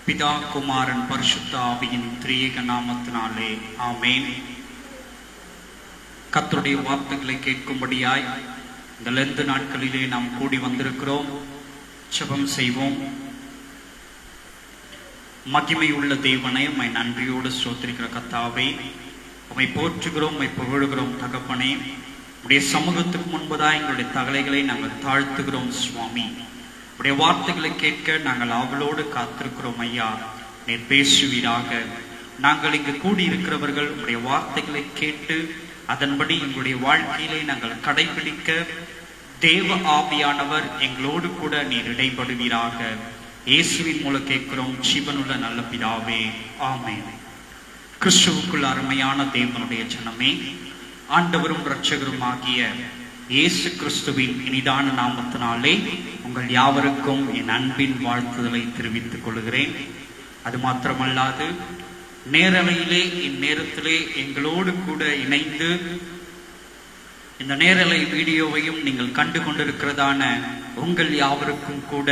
பிதா குமாரன் பரிசுத்த ஆவியின் திரியேக நாமத்தினாலே ஆமேன். கர்த்தருடைய வார்த்தைகளை கேட்கும்படியாய் இந்த லெந்து நாட்களிலே நாம் கூடி வந்திருக்கிறோம். ஜெபம் செய்வோம். மகிமை உள்ள தேவனை உம்மை நன்றியோடு ஸ்தோத்திரிக்கிற கர்த்தாவே, உம்மை போற்றுகிறோம், உம்மை புகழுகிறோம் தகப்பனே. உடைய சமூகத்துக்கு முன்பதாக எங்களுடைய தகளைகளை நாங்கள் தாழ்த்துகிறோம் சுவாமி. உடைய வார்த்தைகளை கேட்க நாங்கள் ஆவலோடு காத்திருக்கிறோம் ஐயா. நீர் பேசுவீராக. நாங்கள் இங்கு கூடியிருக்கிறவர்கள் உடைய வார்த்தைகளை கேட்டு அதன்படி எங்களுடைய வாழ்க்கையிலே நாங்கள் கடைபிடிக்க தேவ ஆவியானவர் எங்களோடு கூட நீர் இடைபடுவீராக. இயேசுவின் மூலம் கேட்கிறோம் ஜீவனுள்ள நல்ல பிதாவே, ஆமென். கிறிஸ்துவுக்குள் அருமையான தேவனுடைய ஜனமே, ஆண்டவரும் இரட்சகரும் ஆகிய இயேசு கிறிஸ்துவின் இனிதான நாமத்தினாலே உங்கள் யாவருக்கும் என் அன்பின் வாழ்த்துதலை தெரிவித்துக் கொள்கிறேன். அது மாத்திரமல்லாது நேரலையிலே இந்நேரத்திலே எங்களோடு கூட இணைந்து இந்த நேரலை வீடியோவையும் நீங்கள் கண்டு கொண்டிருக்கிறதான உங்கள் யாவருக்கும் கூட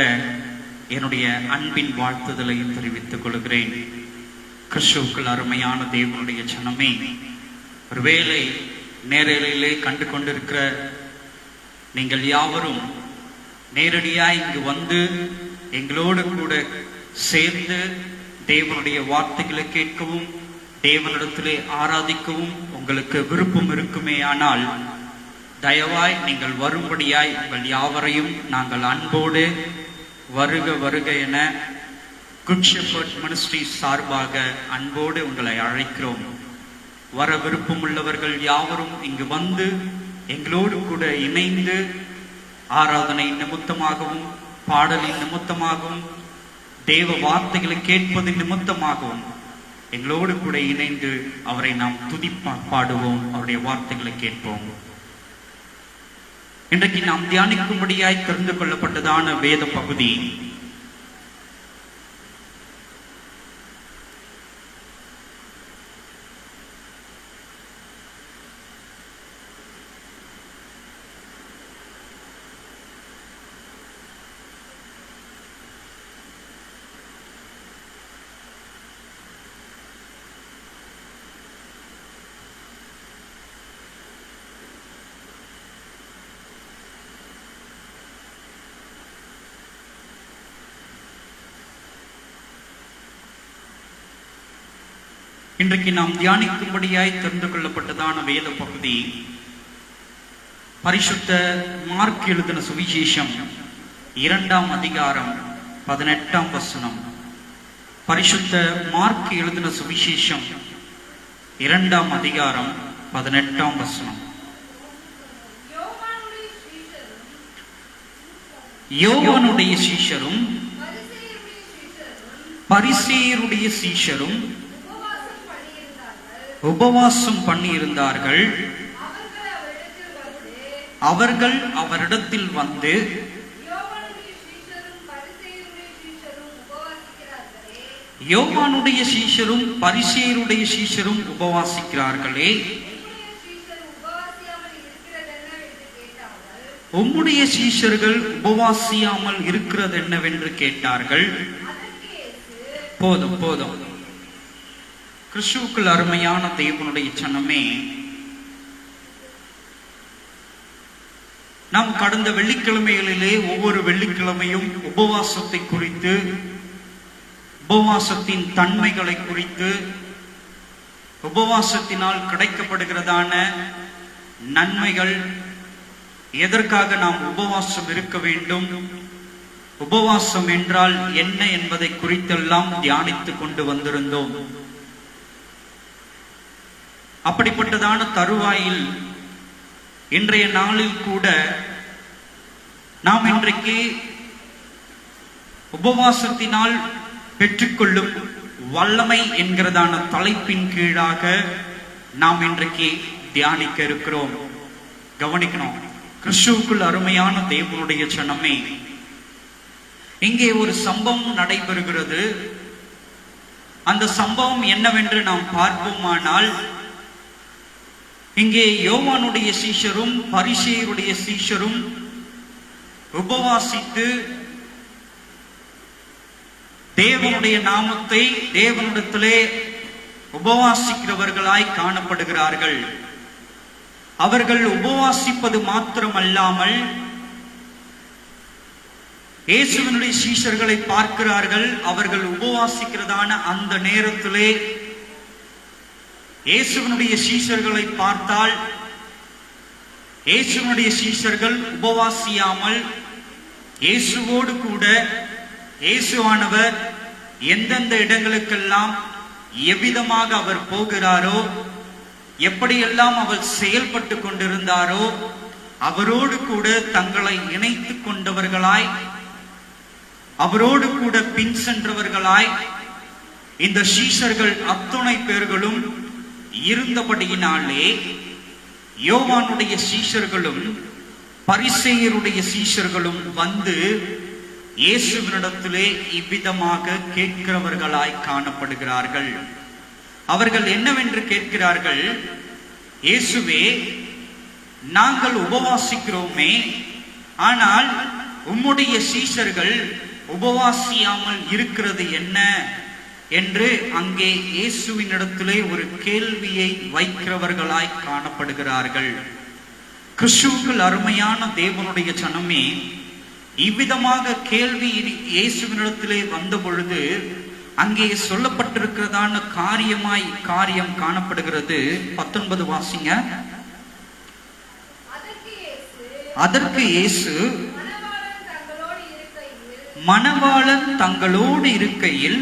என்னுடைய அன்பின் வாழ்த்துதலை தெரிவித்துக் கொள்கிறேன். கிறிஸ்துவுக்குள் அருமையான தேவனுடைய ஜனமே, ஒருவேளை நேரலையிலே கண்டு கொண்டிருக்கிற நீங்கள் யாவரும் நேரடியாக இங்கு வந்து எங்களோடு கூட சேர்ந்து தேவனுடைய வார்த்தைகளை கேட்கவும் தேவனிடத்திலே ஆராதிக்கவும் உங்களுக்கு விருப்பம் இருக்குமே ஆனால் தயவாய் நீங்கள் வரும்படியாய் உங்கள் யாவரையும் நாங்கள் அன்போடு வருக வருக என குட் ஷெப்பர்ட் மினிஸ்ட்ரி சார்பாக அன்போடு உங்களை அழைக்கிறோம். வர விருப்பம் உள்ளவர்கள் யாவரும் இங்கு வந்து எங்களோடு கூட இணைந்து ஆராதனை நிமித்தமாகவும் பாடலின் நிமித்தமாகவும் தேவ வார்த்தைகளை கேட்பது நிமித்தமாகவும் எங்களோடு கூட இணைந்து அவரை நாம் பாடுவோம், அவருடைய வார்த்தைகளை கேட்போம். இன்றைக்கு நாம் தியானிக்கும்படியாய் தெரிந்து கொள்ளப்பட்டதான வேத பகுதி இன்றைக்கு நாம் தியானிக்கும்படியாய் தெரிந்து கொள்ளப்பட்டதான வேத பகுதி பரிசுத்த மார்க் எழுதின சுவிசேஷம் 2ஆம் அதிகாரம் 18ஆம் வசனம். பரிசுத்த மார்க் எழுதின சுவிசேஷம் 2ஆம் அதிகாரம் 18ஆம் வசனம். யோவானுடைய சீஷரும் பரிசேயருடைய சீஷரும் உபவாசம் பண்ணி இருந்தார்கள். அவர்கள் அவரிடத்தில் வந்து யோவானுடைய சீஷரும் பரிசேயருடைய சீஷரும் உபவாசிக்கிறார்களே, உம்முடைய சீஷர்கள் உபவாசியாமல் இருக்கிறது என்னவென்று கேட்டார்கள். போதும் போதும். கிறிஸ்துவுக்குள் அருமையான தேவனுடைய ஜனமே, நாம் கடந்த வெள்ளிக்கிழமைகளிலே ஒவ்வொரு வெள்ளிக்கிழமையும் உபவாசத்தை குறித்து, உபவாசத்தின் தன்மைகளை குறித்து, உபவாசத்தினால் கிடைக்கப்படுகிறதான நன்மைகள், எதற்காக நாம் உபவாசம் இருக்க வேண்டும், உபவாசம் என்றால் என்ன என்பதை குறித்தெல்லாம் தியானித்துக் கொண்டு வந்திருந்தோம். அப்படிப்பட்டதான தருவாயில் இன்றைய நாளில் கூட நாம் இன்றைக்கு உபவாசத்தினால் பெற்றுக்கொள்ளும் வல்லமை என்கிறதான தலைப்பின் கீழாக நாம் இன்றைக்கு தியானிக்க இருக்கிறோம். கவனிக்கணும். கிறிஸ்துவுக்குள் அருமையான தேவனுடைய ஜனமே, இங்கே ஒரு சம்பவம் நடைபெறுகிறது. அந்த சம்பவம் என்னவென்று நாம் பார்ப்போமானால், இங்கே யோவானுடைய சீஷரும் பரிசேயருடைய சீஷரும் உபவாசித்து தேவனுடைய நாமத்தை தேவனிடத்திலே உபவாசிக்கிறவர்களாய் காணப்படுகிறார்கள். அவர்கள் உபவாசிப்பது மாத்திரமல்லாமல் இயேசுவினுடைய சீஷர்களை பார்க்கிறார்கள். அவர்கள் உபவாசிக்கிறதான அந்த நேரத்திலே இயேசுவினுடைய சீஷர்களை பார்த்தால் இயேசுவினுடைய சீஷர்கள் உபவாசியாமல் இயேசுவோடு கூட இயேசுவானவர் எந்தெந்த இடங்களுக்கெல்லாம் எவ்விதமாக அவர் போகிறாரோ, எப்படியெல்லாம் அவர் செயல்பட்டு கொண்டிருந்தாரோ, அவரோடு கூட தங்களை இணைத்துக் கொண்டவர்களாய், அவரோடு கூட பின் சென்றவர்களாய் இந்த சீஷர்கள் அத்துணை பேர்களும் இருந்தபடியினாலே யோவானுடைய சீஷர்களும் பரிசேயருடைய சீஷர்களும் வந்து இயேசுவினிடத்திலே இவ்விதமாக கேட்கிறவர்களாய் காணப்படுகிறார்கள். அவர்கள் என்னவென்று கேட்கிறார்கள்? இயேசுவே, நாங்கள் உபவாசிக்கிறோமே, ஆனால் உம்முடைய சீஷர்கள் உபவாசியாமல் இருக்கிறது என்ன என்று அங்கே இயேசுவினிடத்திலே ஒரு கேள்வியை வைக்கிறவர்களாய் காணப்படுகிறார்கள். கிறிஸ்துவுக்குள் அருமையான தேவனுடைய ஜனமே, இவ்விதமாக கேள்வி இயேசுவினிடத்திலே வந்த பொழுது அங்கே சொல்லப்பட்டிருக்கிறதான காரியம் காணப்படுகிறது. 19 வாசிங்க. அதற்கு இயேசு, மணவாளன் தங்களோடு இருக்கையில்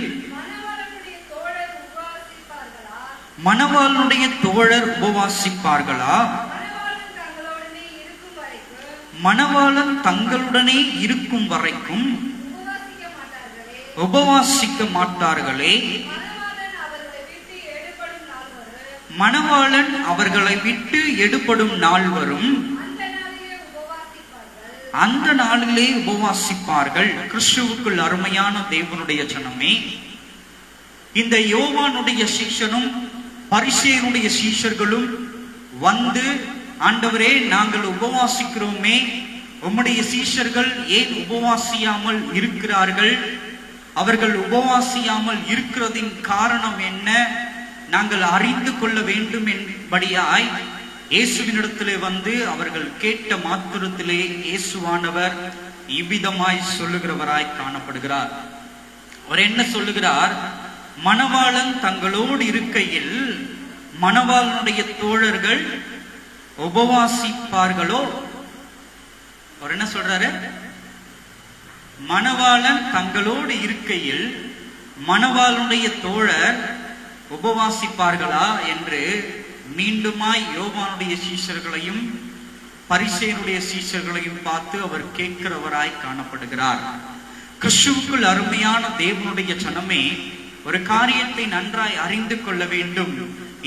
மணவாளனுடைய தோழர் உபவாசிப்பார்களா? மணவாளன் தங்களுடனே இருக்கும் வரைக்கும் உபவாசிக்க மாட்டார்களே. மணவாளன் அவர்களை விட்டு எடுபடும் நாள் வரும், அந்த நாளிலே உபவாசிப்பார்கள். கிறிஸ்துவுக்குள் அருமையான தேவனுடைய ஜனமே, இந்த யோவானுடைய சீஷனும் பரிசேயருடைய சீஷர்களும் வந்து, ஆண்டவரே, நாங்கள் உபவாசிக்கிறோமே, உம்முடைய சீஷர்கள் ஏன் உபவாசியாமல் இருக்கிறார்கள்? அவர்கள் உபவாசியாமல் இருக்கிறதின் காரணம் என்ன? நாங்கள் அறிந்து கொள்ள வேண்டும் என்படியாய் இயேசுவினிடத்திலே வந்து அவர்கள் கேட்ட மாத்திரத்திலே இயேசுவானவர் இவ்விதமாய் சொல்லுகிறவராய் காணப்படுகிறார். அவர் என்ன சொல்லுகிறார்? மணவாளன் தங்களோடு இருக்கையில் மணவாளனுடைய தோழர்கள் உபவாசிப்பார்களோ? அவர் என்ன சொல்றாரு? மணவாளன் தங்களோடு இருக்கையில் மணவாளனுடைய தோழர் உபவாசிப்பார்களா என்று மீண்டுமாய் யோவானுடைய சீஷர்களையும் பரிசேயருடைய சீஷர்களையும் பார்த்து அவர் கேட்கிறவராய் காணப்படுகிறார். கிறிஸ்துவுக்குள் அருமையான தேவனுடைய ஜனமே, ஒரு காரியத்தை நன்றாய் அறிந்து கொள்ள வேண்டும்.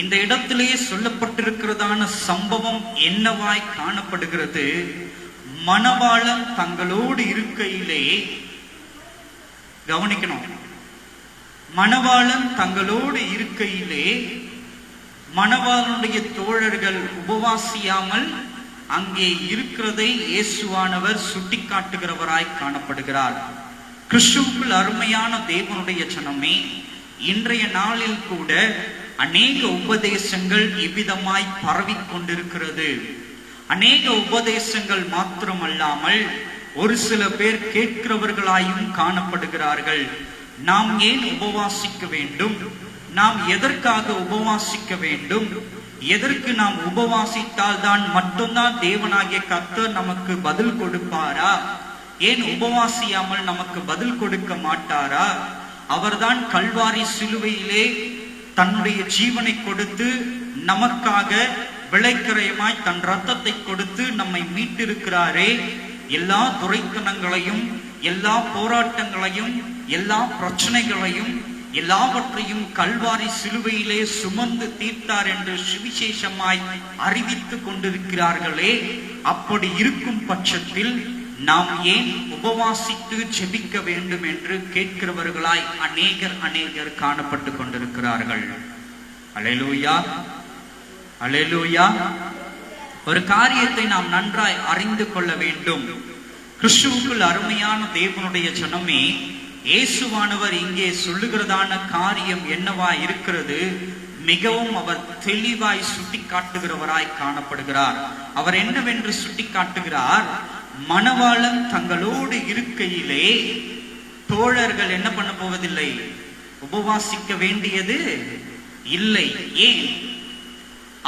இந்த இடத்திலே சொல்லப்பட்டிருக்கிறதான சம்பவம் என்னவாய் காணப்படுகிறது? மணவாளன் தங்களோடு இருக்கையிலே, கவனிக்கணும், மணவாளன் தங்களோடு இருக்கையிலே மணவாளனுடைய தோழர்கள் உபவாசியாமல் அங்கே இருக்கிறதை இயேசுவானவர் சுட்டிக்காட்டுகிறவராய் காணப்படுகிறார். கிறிஸ்துவுக்குள் அருமையான தேவனுடைய ஜனமே, இன்றைய நாளில் கூட அநேக உபதேசங்கள் இவ்விதமாய் பரவிக் கொண்டிருக்கிறது. அநேக உபதேசங்கள் மாத்திரமல்லாமல் ஒரு சில பேர் கேட்கிறவர்களாயும் காணப்படுகிறார்கள். நாம் ஏன் உபவாசிக்க வேண்டும்? நாம் எதற்காக உபவாசிக்க வேண்டும்? எதற்கு நாம் உபவாசித்தால் தான் மட்டும்தான் தேவனாகிய கர்த்தர் நமக்கு பதில் கொடுப்பாரா? ஏன் உபவாசியாமல் நமக்கு பதில் கொடுக்க மாட்டாரா? அவர்தான் கல்வாரி சிலுவையிலே தன்னுடைய ஜீவனை கொடுத்து நமக்காக விளைக்கரையமாய் தன் ரத்தத்தை கொடுத்து நம்மை மீட்டிருக்கிறாரே. எல்லா துரைத்தனங்களையும், எல்லா போராட்டங்களையும், எல்லா பிரச்சனைகளையும், எல்லாவற்றையும் கல்வாரி சிலுவையிலே சுமந்து தீர்த்தார் என்று சுவிசேஷமாய் அறிவித்துக் கொண்டிருக்கிறார்களே. அப்படி இருக்கும் பட்சத்தில் நாம் ஏன் உபவாசித்து ஜெபிக்க வேண்டும் என்று கேட்கிறவர்களாய் அநேகர் காணப்பட்டு கொண்டிருக்கிறார்கள். அல்லேலூயா, அல்லேலூயா. ஒரு காரியத்தை நாம் நன்றாய் அறிந்து கொள்ள வேண்டும். கிறிஸ்துவுக்குள் அருமையான தேவனுடைய ஜனமே, இயேசுவானவர் இங்கே சொல்லுகிறதான காரியம் என்னவா இருக்கிறது? மிகவும் அவர் தெளிவாய் சுட்டி காட்டுகிறவராய் காணப்படுகிறார். அவர் என்னவென்று சுட்டி காட்டுகிறார்? மணவாளன் தங்களோடு இருக்கையிலே தோழர்கள் என்ன பண்ண போவதில்லை, உபவாசிக்க வேண்டியது இல்லை. ஏன்?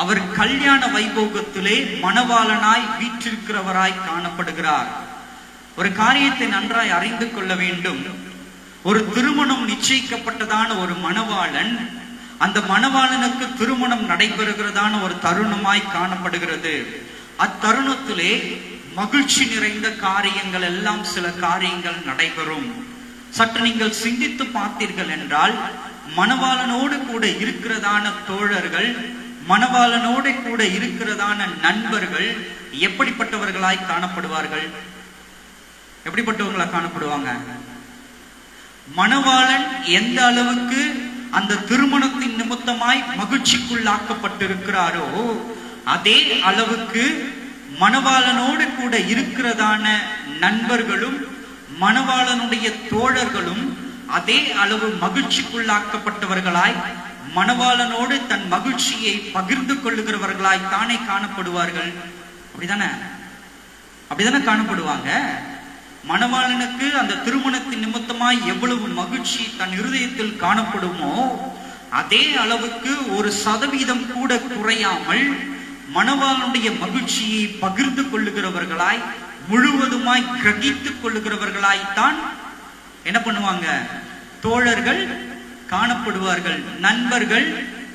அவர் கல்யாண வைபோகத்திலே மணவாளனாய் வீற்றிருக்கிறவராய் காணப்படுகிறார். ஒரு காரியத்தை நன்றாய் அறிந்து கொள்ள வேண்டும். ஒரு திருமணம் நிச்சயிக்கப்பட்டதான ஒரு மணவாளன், அந்த மணவாளனுக்கு திருமணம் நடைபெறுகிறதான ஒரு தருணமாய் காணப்படுகிறது. அத்தருணத்திலே மகிழ்ச்சி நிறைந்த காரியங்கள் எல்லாம், சில காரியங்கள் நடைபெறும். சற்று நீங்கள் சிந்தித்து பார்த்தீர்கள் என்றால், மணவாளனோடு கூட இருக்கிறதான தோழர்கள், மணவாளனோடு கூட இருக்கிறதான நண்பர்கள் எப்படிப்பட்டவர்களாய் காணப்படுவார்கள்? எப்படிப்பட்டவர்களாக காணப்படுவாங்க? மணவாளன் எந்த அளவுக்கு அந்த திருமணத்தின் நிமித்தமாய் மகிழ்ச்சிக்குள்ளாக்கப்பட்டிருக்கிறாரோ, அதே அளவுக்கு மணவாளனோடு கூட இருக்கிறதான நண்பர்களும் மணவாளனுடைய தோழர்களும் அதே அளவு மகிழ்ச்சிக்குள்ளாக்கப்பட்டவர்களாய், மணவாளனோடு தன் மகிழ்ச்சியை பகிர்ந்து கொள்ளுகிறவர்களாய் தானே காணப்படுவார்கள். அப்படிதானே காணப்படுவாங்க. மணவாளனுக்கு அந்த திருமணத்தின் நிமித்தமாய் எவ்வளவு மகிழ்ச்சி தன் இருதயத்தில் காணப்படுமோ, அதே அளவுக்கு 1% கூட குறையாமல் மணவாளனுடைய மகிழ்ச்சியை பகிர்ந்து கொள்ளுகிறவர்களாய், முழுவதுமாய் கிரகித்துக் கொள்ளுகிறவர்களாய்த்தான் என்ன பண்ணுவாங்க? தோழர்கள் காணப்படுவார்கள், நண்பர்கள்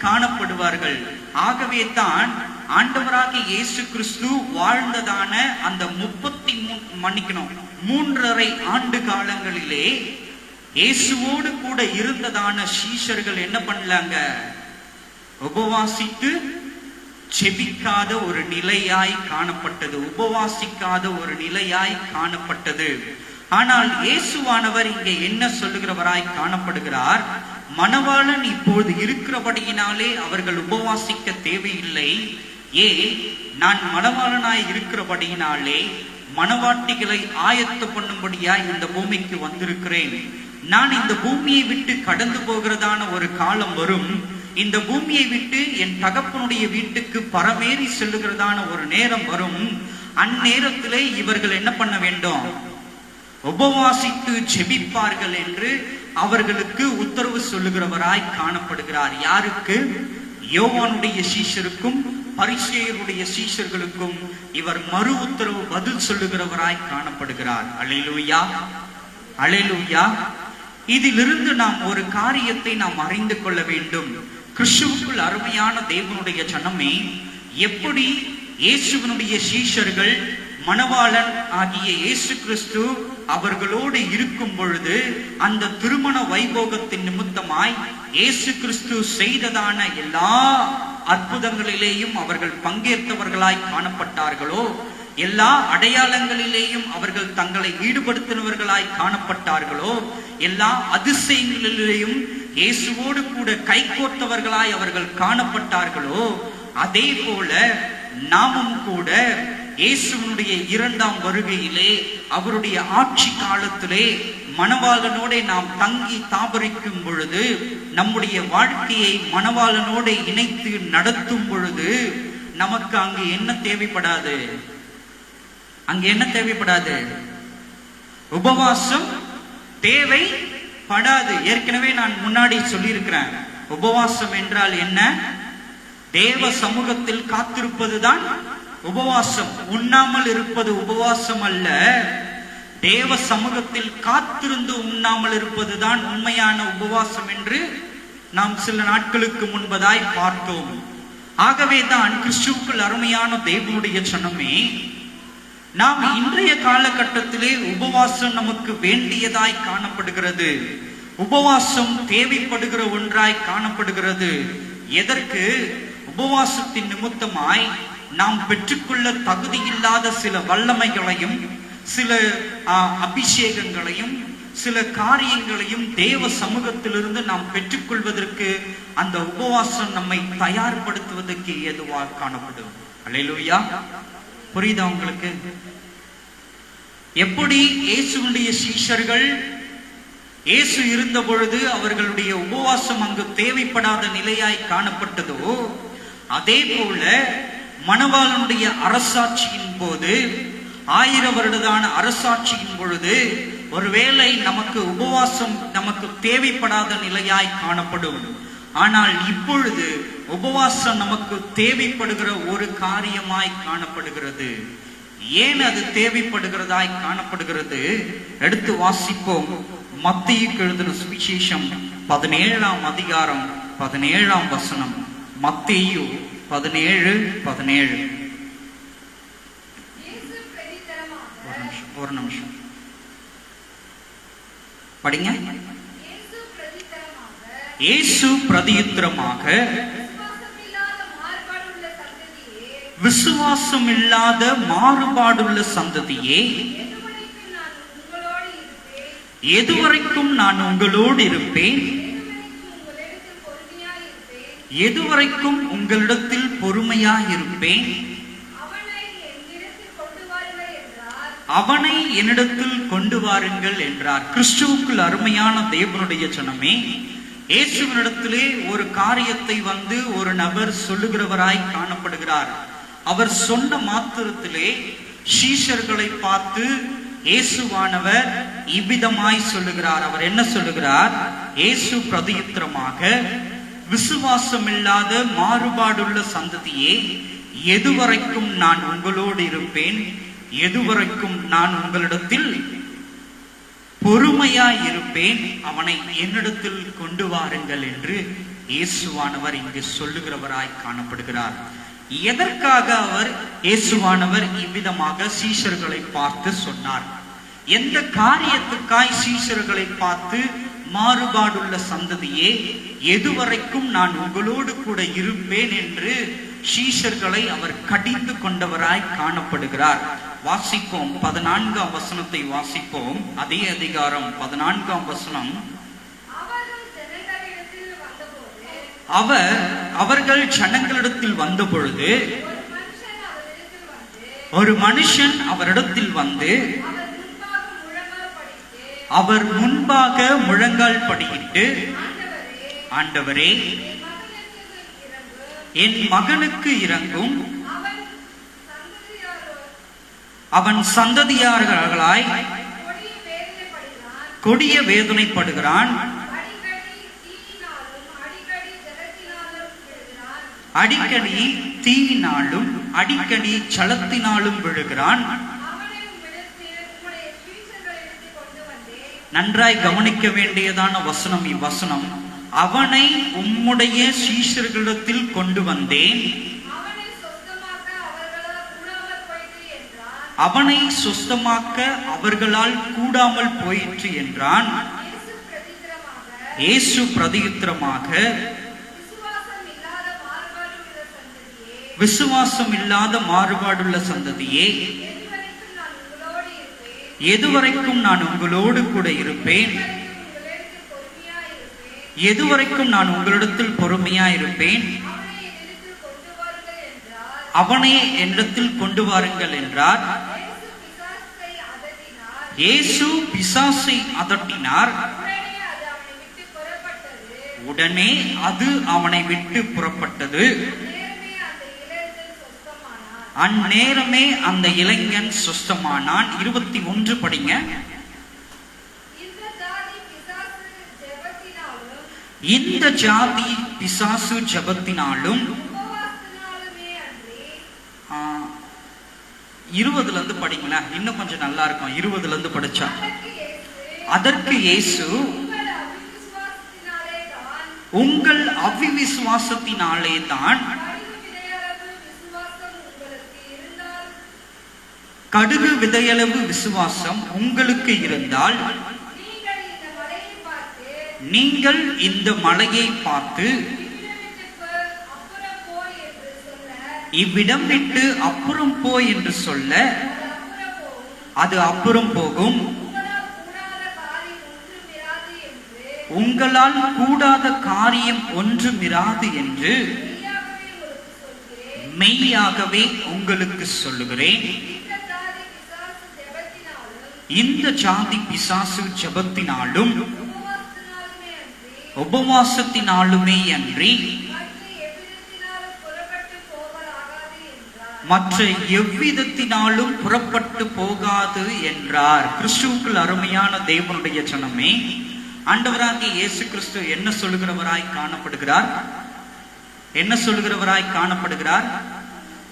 காணப்படுவார்கள். ஆகவே தான் ஆண்டவராகிய இயேசு கிறிஸ்து வாழ்ந்ததான அந்த 3.5 ஆண்டு காலங்களிலே இயேசுவோடு கூட இருந்ததான சீஷர்கள் என்ன பண்ணலாங்க? உபவாசித்து செபிக்காத ஒரு நிலையாய் காணப்பட்டது, உபவாசிக்காத ஒரு நிலையாய் காணப்பட்டது. ஆனால் இயேசுவானவர் இங்கே என்ன சொல்லுகிறவராய் காணப்படுகிறார்? மணவாளன் இப்போது இருக்கிறபடியினாலே அவர்கள் உபவாசிக்க தேவையில்லை. நான் மணவாளனாய் இருக்கிறபடியினாலே மணவாட்டிகளை ஆயத்த பண்ணும்படியாய் இந்த பூமிக்கு வந்திருக்கிறேன். நான் இந்த பூமியை விட்டு கடந்து போகிறதான ஒரு காலம் வரும். இந்த பூமியை விட்டு என் தகப்பனுடைய வீட்டுக்கு பரமேறி செல்லுகிறதான ஒரு நேரம் வரும். அந்நேரத்திலே இவர்கள் என்ன பண்ண வேண்டும்? உபவாசித்து ஜெபிப்பார்கள் என்று அவர்களுக்கு உத்தரவு சொல்லுகிறவராய் காணப்படுகிறார். யாருக்கு? யோவானுடைய சீஷருக்கும் பரிசேயருடைய சீஷர்களுக்கும் இவர் மறு உத்தரவு பதில் சொல்லுகிறவராய் காணப்படுகிறார். அல்லேலூயா, அல்லேலூயா. இதிலிருந்து நாம் ஒரு காரியத்தை நாம் அறிந்து கொள்ள வேண்டும். கிறிஸ்துவுக்குள் அருமையான தேவனுடைய ஜனமே, எப்படி இயேசுவினுடைய சீஷர்கள் மணவாளன் ஆகிய இயேசு கிறிஸ்து அவர்களோடு இருக்கும் பொழுது அந்த திருமண வைபோகத்தின் நிமித்தமாய் இயேசு கிறிஸ்து செய்ததான எல்லா அற்புதங்களிலேயும் அவர்கள் பங்கேற்றவர்களாய் காணப்பட்டார்களோ, எல்லா அடையாளங்களிலேயும் அவர்கள் தங்களை ஈடுபடுத்தினவர்களாய் காணப்பட்டார்களோ, எல்லா அதிசயங்களிலேயும் இயேசுவோடு கூட கைகோர்த்தவர்களாய் அவர்கள் காணப்பட்டார்களோ, அதே போல நாமும் கூட இயேசுவினுடைய 2ஆம் வருகையிலே, அவருடைய ஆட்சி காலத்திலே மணவாளனோட நாம் தங்கி தாபரிக்கும் பொழுது, நம்முடைய வாழ்க்கையை மணவாளனோட இணைத்து நடத்தும் பொழுது நமக்கு அங்கு என்ன தேவைப்படாது? என்ன தேவைப்படாது? உபவாசம் தேவைப்படாது. ஏற்கனவே நான் முன்னாடி சொல்லியிருக்கிறேன். உபவாசம் என்றால் என்ன? தேவ சமூகத்தில் காத்திருப்பதுதான் உபவாசம். உண்ணாமல் இருப்பது உபவாசம் அல்ல. தேவ சமூகத்தில் காத்திருந்து உண்ணாமல் இருப்பதுதான் உண்மையான உபவாசம் என்று நாம் சில நாட்களுக்கு முன்பதாய் பார்த்தோம். ஆகவே தான் கிறிஸ்துவுக்குள் அருமையான தேவனுடைய ஜனமே, நாம் இன்றைய காலகட்டத்திலே உபவாசம் நமக்கு வேண்டியதாய் காணப்படுகிறது. உபவாசம் தேவைப்படுகிற ஒன்றாய் காணப்படுகிறது. எதற்கு? உபவாசத்தின் நிமித்தமாய் நாம் பெற்றுக்கொள்ள தகுதியில்லாத சில வல்லமைகளையும், சில அபிஷேகங்களையும், சில காரியங்களையும் தேவ சமூகத்திலிருந்து நாம் பெற்றுக்கொள்வதற்கு அந்த உபவாசம் நம்மை தயார்படுத்துவதற்கு ஏதுவாக காணப்படும். அல்லேலூயா. புரியுதா உங்களுக்கு? எப்படி இயேசுவுடைய சீஷர்கள் இயேசு இருந்த பொழுது அவர்களுடைய உபவாசம் அங்கு தேவைப்படாத நிலையாய் காணப்பட்டதோ, அதே போல மணவாளனுடைய அரசாட்சியின் போது, 1000 வருடதான அரசாட்சியின் பொழுது ஒருவேளை நமக்கு உபவாசம் நமக்கு தேவைப்படாத நிலையாய் காணப்படும். ஆனால் இப்பொழுது உபவாசம் நமக்கு தேவைப்படுகிற ஒரு காரியமாய் காணப்படுகிறது. ஏன் அது தேவைப்படுகிறதாய் காணப்படுகிறது? எடுத்து வாசிப்போம். மத்தேயுக்கு எழுதின சுவிசேஷம் 17ஆம் அதிகாரம் 17ஆம் வசனம். மத்தேயு 17:17. ஒரு நிமிஷம் படிங்க. இயேசு பிரதியுத்தரமாக, விசுவாசம் இல்லாத மாறுபாடுள்ள சந்ததியே, எதுவரைக்கும் நான் உங்களோடு இருப்பேன்? எதுவரைக்கும் உங்களிடத்தில் பொறுமையாய் இருப்பேன்? அவனை என்னிடத்தில் கொண்டு வாருங்கள் என்றார். கிறிஸ்துவுக்குள் அருமையான தேவனுடைய ஜனமே, இயேசுவினிடத்திலே ஒரு காரியத்தை ஒரு நபர் சொல்லுகிறவராய் காணப்படுகிறார். அவர் சொன்ன மாத்திரத்திலே சீஷர்களை பார்த்து இயேசுவானவர் இவ்விதமாய் சொல்லுகிறார். அவர் என்ன சொல்லுகிறார்? இயேசு பிரதியுத்தரமாக, விசுவாசம் இல்லாத மாறுபாடுள்ள சந்ததியே, எதுவரைக்கும் நான் உங்களோடு இருப்பேன்? எதுவரைக்கும் நான் உங்களிடத்தில் பொறுமையாய் இருப்பேன்? அவனை என்னிடத்தில் கொண்டு வாருங்கள் என்று இயேசுவானவர் இங்கு சொல்லுகிறவராய் காணப்படுகிறார். எதற்காக அவர் இயேசுவானவர் இவ்விதமாக சீஷர்களை பார்த்து சொன்னார்? எந்த காரியத்துக்காய் சீஷர்களை பார்த்து மாறுபாடுள்ள சந்ததியே, எதுவரைக்கும் நான் உங்களோடு கூட இருப்பேன் என்று சீஷர்களை அவர் கடிந்து கொண்டவராய் காணப்படுகிறார்? வாசிப்போம். 14ஆம் வசனத்தை வாசிப்போம். அதே அதிகாரம் 14ஆம் வசனம். அவர்கள் ஜனங்களிடத்தில் வந்த பொழுது ஒரு மனுஷன் அவரிடத்தில் வந்து அவர் முன்பாக முழங்கால் படியிட்டு, ஆண்டவரே, என் மகனுக்கு இரங்கும், அவன் சந்ததியார்களாய் கொடிய வேதனைப்படுகிறான், அடிக்கடி தீயினாலும் அடிக்கடி ஜலத்தினாலும் விழுகிறான். நன்றாய் கவனிக்க வேண்டியதான வசனம் இவ்வசனம். அவனை உம்முடைய சீஷர்களிடத்தில் கொண்டு வந்தேன், அவனை சுத்தமாக்க அவர்களால் கூடாமல் போயிற்று என்றான். இயேசு பிரதியுத்தரமாக, விசுவாசம் இல்லாத மாறுபாடுள்ள சந்ததியே, எதுவரைக்கும் நான் உங்களோடு கூட இருப்பேன்? எதுவரைக்கும் நான் உங்களிடத்தில் பொறுமையாய் இருப்பேன்? அவனை என்னிடத்தில் கொண்டு வாருங்கள் என்றார். இயேசு பிசாசை அதட்டினார். உடனே அது அவனை விட்டு புறப்பட்டது. அந்நேரமே அந்த இளைஞன் சுஸ்தமானான். 21 படிங்க. இந்த ஜாதி பிசாசு ஜபத்தினாலும், 20ல இருந்து படிங்களேன், இன்னும் கொஞ்சம் நல்லா இருக்கும். 20ல இருந்து படிச்சா. அதற்கு இயேசு, உங்கள் அவிவிசுவாசத்தினாலே தான் கடுகு விதையளவு விசுவாசம் உங்களுக்கு இருந்தால், நீங்கள் இந்த மலையை பார்த்து இவ்விடம் விட்டு அப்புறம் போய் என்று சொல்ல, அது அப்புறம் போகும். உங்களால் கூடாத காரியம் ஒன்றுமிராது என்று மெய்யாகவே உங்களுக்கு சொல்லுகிறேன். இந்த ஜாதி பிசாசு ஜபத்தினாலும் உபவாசத்தினாலுமே அன்றி மற்ற எவ்விதத்தினாலும் புறப்பட்டு போகாது என்றார். கிறிஸ்துவுக்குள் அருமையான தேவனுடைய ஜனமே, ஆண்டவராகிய இயேசு கிறிஸ்து என்ன சொல்லுகிறவராய் காணப்படுகிறார்? என்ன சொல்லுகிறவராய் காணப்படுகிறார்?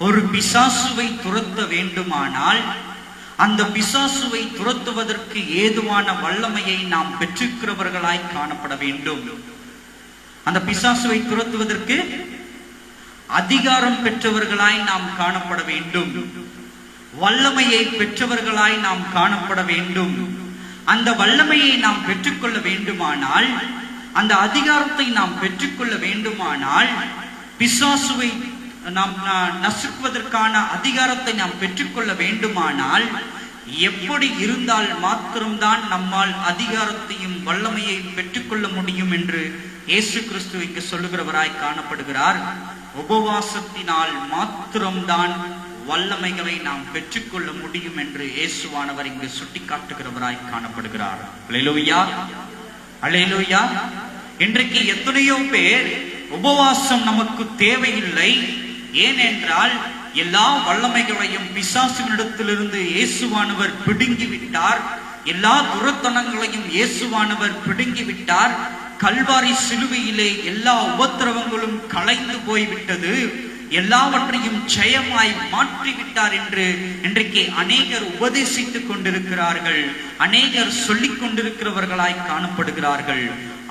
ஒரு பிசாசுவை துரத்த வேண்டுமானால் அந்த பிசாசுவை துரத்துவதற்கு ஏதுவான வல்லமையை நாம் பெற்றிருக்கிறவர்களாய் காணப்பட வேண்டும். அந்த பிசாசுவை துரத்துவதற்கு அதிகாரம் பெற்றவர்களாய் நாம் காணப்பட வேண்டும். வல்லமையை பெற்றவர்களாய் நாம் காணப்பட வேண்டும். அந்த வல்லமையை நாம் பெற்றுக்கொள்ள வேண்டுமானால், அந்த அதிகாரத்தை நாம் பெற்றுக்கொள்ள வேண்டுமானால், பிசாசுவை நாம் நசுக்குவதற்கான அதிகாரத்தை நாம் பெற்றுக்கொள்ள வேண்டுமானால், எப்படி இருந்தால் மாத்திரம்தான் நம்மால் அதிகாரத்தையும் வல்லமையை பெற்றுக்கொள்ள முடியும் என்று இயேசு கிறிஸ்து இங்கு சொல்லுகிறவராய் காணப்படுகிறார். உபவாசத்தினால் மாத்திரம்தான் வல்லமைகளை நாம் பெற்றுக்கொள்ள முடியும் என்று இயேசுவானவர் இங்கு சுட்டிக்காட்டுகிறவராய் காணப்படுகிறார். அல்லேலூயா, அல்லேலூயா. இன்றைக்கு எத்தனையோ பேர் உபவாசம் நமக்கு தேவையில்லை, ஏனென்றால் எல்லா வல்லமைகளையும் பிசாசுகளிடத்திலிருந்து இயேசுவானவர் பிடுங்கி விட்டார். எல்லா துரத்தனங்களையும் இயேசுவானவர் பிடுங்கி விட்டார். கல்வாரி சிலுவையிலே எல்லா உபத்திரவங்களும் கலைந்து போய்விட்டது, எல்லாவற்றையும் ஜெயமாய் மாற்றிவிட்டார் என்று இன்றைக்கு அநேகர் உபதேசித்துக் கொண்டிருக்கிறார்கள், அநேகர் சொல்லிக் கொண்டிருக்கிறவர்களாய் காணப்படுகிறார்கள்.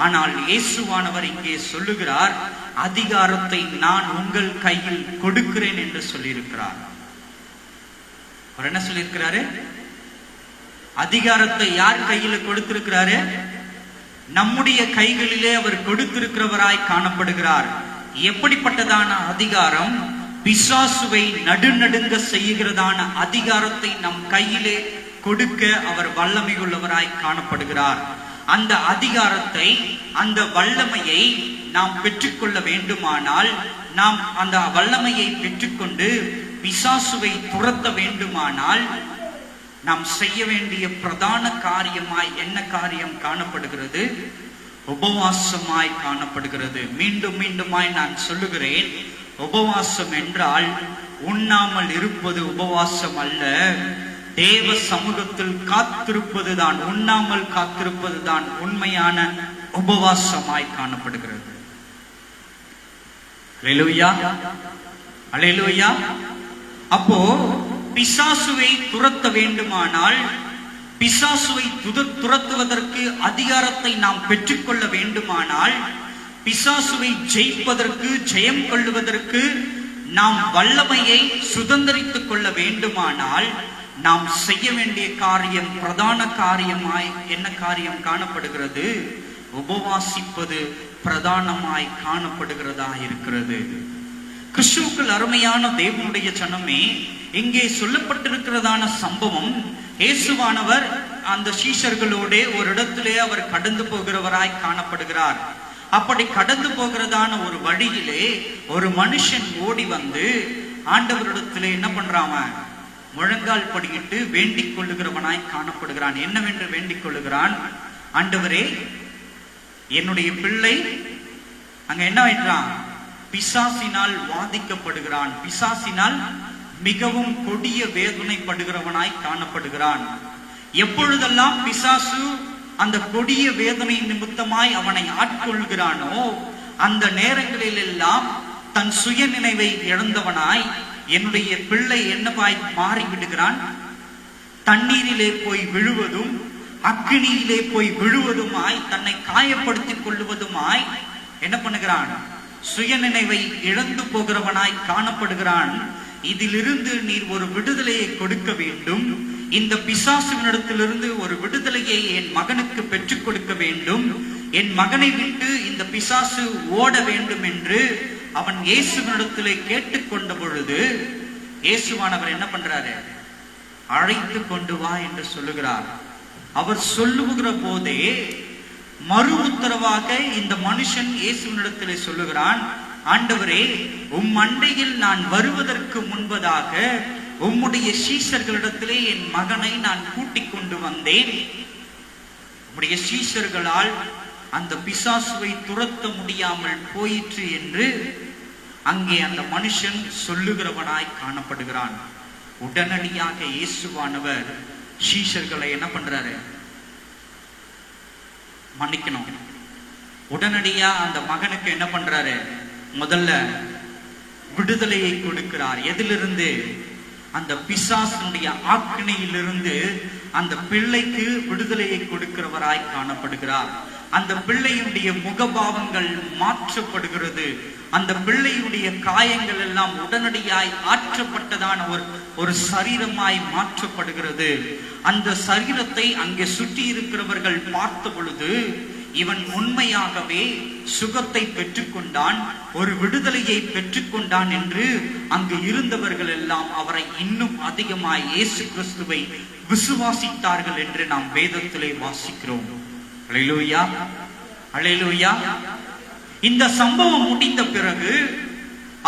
ஆனால் இயேசுவானவர் இங்கே சொல்லுகிறார், அதிகாரத்தை நான் உங்கள் கையில் கொடுக்கிறேன் என்று சொல்லியிருக்கிறார். அவர் என்ன சொல்லியிருக்கிறாரு? அதிகாரத்தை யார் கையில கொடுத்திருக்கிறாரு? நம்முடைய கைகளிலே அவர் கொடுத்திருக்கிறவராய் காணப்படுகிறார். எப்படிப்பட்டதான அதிகாரம்? பிசாசுவை நடுநடுங்க செய்கிறதான அதிகாரத்தை நம் கையிலே கொடுக்க அவர் வல்லமை உள்ளவராய் காணப்படுகிறார். அந்த அதிகாரத்தை, அந்த வல்லமையை நாம் பெற்றுக்கொள்ள வேண்டுமானால், நாம் அந்த வல்லமையை பெற்றுக்கொண்டு பிசாசுவை துரத்த வேண்டுமானால், நாம் செய்ய வேண்டிய பிரதான காரியமாய் என்ன காரியம் காணப்படுகிறது? உபவாசமாய் காணப்படுகிறது. மீண்டும் மீண்டுமாய் நான் சொல்லுகிறேன், உபவாசம் என்றால் உண்ணாமல் இருப்பது உபவாசம் அல்ல. தேவ சமூகத்தில் காத்திருப்பதுதான், உண்ணாமல் காத்திருப்பதுதான் உண்மையான உபவாசமாய் காணப்படுகிறது. அல்லேலூயா, அல்லேலூயா. அப்போ பிசாசுவை துரத்த வேண்டுமானால், பிசாசுவை துரத்துவதற்கு அதிகாரத்தை நாம் பெற்றுக்கொள்ள வேண்டுமானால், பிசாசுவை ஜெயிப்பதற்கு, ஜெயம் கொள்ளுவதற்கு நாம் வல்லமையை சுதந்திரித்துக் கொள்ள வேண்டுமானால், நாம் செய்ய வேண்டிய காரியம், பிரதான காரியமாய் என்ன காரியம் காணப்படுகிறது? உபவாசிப்பது பிரதானமாய் காணப்படுகிறதா இருக்கிறது. கிறிஸ்துவுக்குள் அருமையான தேவனுடைய ஜனமே, இங்கே சொல்லப்பட்டிருக்கிறதான சம்பவம், இயேசுவானவர் அந்த சீஷர்களோட ஒரு இடத்திலே அவர் கடந்து போகிறவராய் காணப்படுகிறார். அப்படி கடந்து போகிறதான ஒரு வழியிலே ஒரு மனுஷன் ஓடி வந்து ஆண்டவரிடத்திலே என்ன பண்றாம? முழங்கால் படியிட்டு வேண்டிக் கொள்ளுகிறவனாய் காணப்படுகிறான். என்னவென்று வேண்டிக் கொள்ளுகிறான்? ஆண்டவரே, என்னுடைய பிள்ளை அங்க என்ன ஆயிட்டான்? பிசாசினால் வாதிக்கப்படுகிறான். பிசாசினால் மிகவும் கொடிய வேதனைப்படுகிறவனாய் காணப்படுகிறான். எப்பொழுதெல்லாம் பிசாசு அந்த கொடிய வேதனை நிமித்தமாய் அவனை ஆட்கொள்கிறானோ, அந்த நேரங்களில் எல்லாம் தன் சுய நினைவை இழந்தவனாய் என்னுடைய பிள்ளை என்னவாய் மாறிவிடுகிறான்? தண்ணீரிலே போய் விழுவதும், அக்கினியிலே போய் விழுவதுமாய், தன்னை காயப்படுத்திக் கொள்ளுவதுமாய் என்ன பண்ணுகிறான்? சுய நினைவை இழந்து போகிறவனாய் காணப்படுகிறான். இதிலிருந்து நீர் ஒரு விடுதலையை கொடுக்க வேண்டும். இந்த பிசாசுவினிடத்திலிருந்து ஒரு விடுதலையை என் மகனுக்கு பெற்றுக் கொடுக்க வேண்டும். என் மகனை விட்டு இந்த பிசாசு ஓட வேண்டும் என்று அவன் இயேசுவினிடத்திலே கேட்டுக்கொண்ட பொழுது, இயேசுவானவர் என்ன பண்றாரு? அழைத்து கொண்டு வா என்று சொல்லுகிறார். அவர் சொல்லுகிற போதே மறு உத்தரவாக இந்த மனுஷன் இயேசுவினிடத்திலே சொல்லுகிறான், ஆண்டவரே, உம் அண்டையில் நான் வருவதற்கு முன்பதாக உம்முடைய சீஷர்களிடத்திலே என் மகனை நான் கூட்டிக் கொண்டு வந்தேன். உம்முடைய சீஷர்களால் அந்த பிசாசுவை துரத்த முடியாமல் போயிற்று என்று அங்கே அந்த மனுஷன் சொல்லுகிறவனாய் காணப்படுகிறான். உடனடியாக இயேசுவானவர் சீஷர்களை என்ன பண்றாரு? மன்னிக்கணும். உடனடியா அந்த மகனுக்கு என்ன பண்றாரு? முதல்ல விடுதலையை கொடுக்கிறார். எதிலிருந்து? அந்த பிசாசுடைய ஆக்கினையிலிருந்து அந்த பிள்ளைக்கு விடுதலையை கொடுக்கிறவராய் காணப்படுகிறார். அந்த பிள்ளையுடைய முகபாவங்கள் மாற்றப்படுகிறது. அந்த பிள்ளையுடைய காயங்கள் எல்லாம் உடனடியாய் ஆற்றப்பட்டதான ஒரு சரீரமாய் மாற்றப்படுகிறது. அந்த சரீரத்தை அங்கே சுற்றி இருக்கிறவர்கள் பார்த்த பொழுது இவன் உண்மையாகவே சுகத்தை பெற்றுக்கொண்டான், ஒரு விடுதலையை பெற்றுக்கொண்டான் என்று அங்கு இருந்தவர்கள் எல்லாம் அவரை இன்னும் அதிகமாய் இயேசு கிறிஸ்துவை விசுவாசித்தார்கள் என்று நாம் வேதத்திலே வாசிக்கிறோம். அல்லேலூயா, அல்லேலூயா. இந்த சம்பவம் முடிந்த பிறகு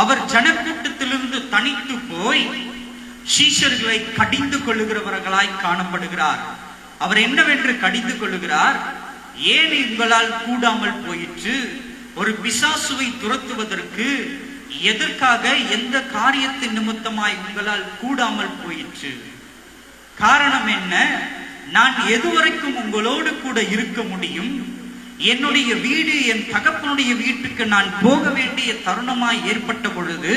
அவர் ஜனக்கூட்டத்திலிருந்து தனித்து போய் சீஷர்களை கடிந்து கொள்ளுகிறவர்களாய் காணப்படுகிறார். அவர் என்னவென்று கடிந்து கொள்ளுகிறார்? ஏன் உங்களால் கூடாமல் போயிற்று? ஒரு பிசாசுவை துரத்துவதற்கு எதற்காக, எந்த காரியத்தின் நிமித்தமாய் உங்களால் கூடாமல் போயிற்று? காரணம் என்ன? நான் எதுவரைக்கும் உங்களோடு கூட இருக்க முடியும்? என்னுடைய வீடு, என் தகப்பனுடைய வீட்டுக்கு நான் போக வேண்டிய தருணமாய் ஏற்பட்ட பொழுது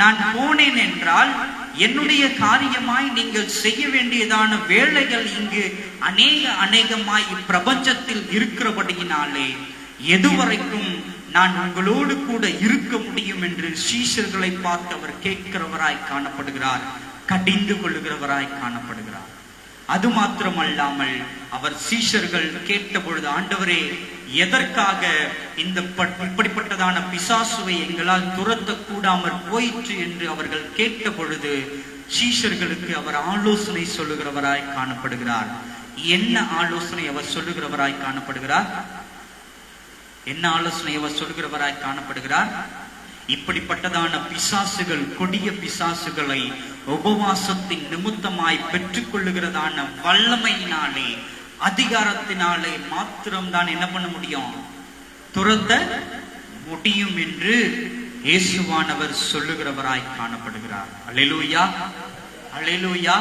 நான் போனேன் என்றால் என்னுடைய காரியமாய் நீங்கள் செய்ய வேண்டியதான வேலைகள் இங்கு அநேகமாய் பிரபஞ்சத்தில் இருக்கிறபடியினாலே எதுவரைக்கும் நான் உங்களோடு கூட இருக்க முடியும் என்று சீஷர்களை பார்த்து அவர் கேட்கிறவராய் காணப்படுகிறார், கடிந்து கொள்ளுகிறவராய் காணப்படுகிறார். அது மாத்திரமல்லாமல் அவர் சீஷர்கள் கேட்ட பொழுது, ஆண்டவரே, எதற்காக இந்த இப்படிப்பட்டதான பிசாசுவை எங்களால் துரத்த கூடாமல் போயிற்று என்று அவர்கள் கேட்ட பொழுது சீஷர்களுக்கு அவர் ஆலோசனை சொல்லுகிறவராய் காணப்படுகிறார். என்ன ஆலோசனை அவர் சொல்லுகிறவராய் காணப்படுகிறார்? என்ன ஆலோசனை அவர் சொல்லுகிறவராய் காணப்படுகிறார்? இப்படிப்பட்டதான பிசாசுகள், கொடிய பிசாசுகளை உபவாசத்தின் நிமித்தமாய் பெற்றுக் கொள்ளுகிறதான வல்லமையினாலே, அதிகாரத்தினாலே மாத்திரம்தான் என்ன பண்ண முடியும்? துரத்த முடியும் என்று இயேசுவானவர் சொல்லுகிறவராய் காணப்படுகிறார். அல்லேலூயா, அல்லேலூயா.